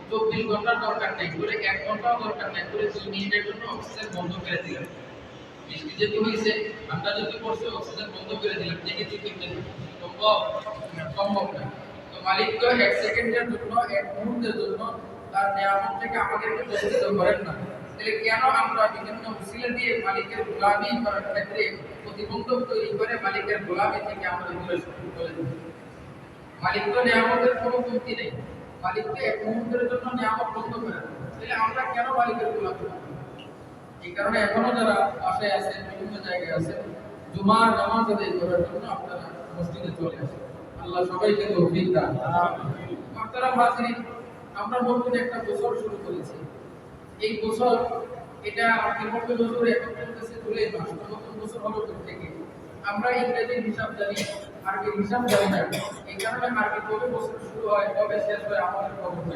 24 ঘন্টার দরকার নেই, করে 1 ঘন্টাও দরকার নেই, করে 2 মিনিটের জন্য অক্সিজেন বন্ধ করে দিলাম। বৃষ্টি যেহেতু হয়েছে, ঠান্ডা যেহেতু পড়ছে, অক্সিজেন বন্ধ করে দিলাম। দেখেছি কিন্তু সম্ভব সম্ভব না। তো মালিক তো 1 সেকেন্ডের জন্য, 1 মুহূর্তের জন্য তার নিয়ামত থেকে আমাদেরকে বঞ্চিত করেন না। তাহলে কেন আমরা বিভিন্ন উসিলা দিয়ে মালিকের গোলামি করার ক্ষেত্রে প্রতিবন্ধক তৈরি করে মালিকের গোলামি থেকে আমরা দূরে সরে যাই? মালিক তো নিয়ামতের কোনো কমতি নেই, মালিক তো 1 মুহূর্তের জন্য নিয়ামত বন্ধ করে দেন। তাহলে আমরা কেন মালিকের গোলামি করব? এই কারণে এখনো যারা বাসায় আছেন, বিভিন্ন জায়গায় আছেন, জুমার নামাজ আদায় করার জন্য আপনারা মসজিদে চলে আসেন। আল্লাহ সবাইকে তৌফিক দান। আপনারা হাজিরিন, আমরা নতুন একটা বছর শুরু করেছি। এই বছর এটা কিভাবে বছর এখন চলতেছে জুলাই মাস, নতুন বছর হলো থেকে আমরা ইংরেজির হিসাব জানি, আরবির হিসাব জানি না। এই কারণে আরবি কবে বছর শুরু হয়, কবে শেষ হয় আমাদের খবর নেই।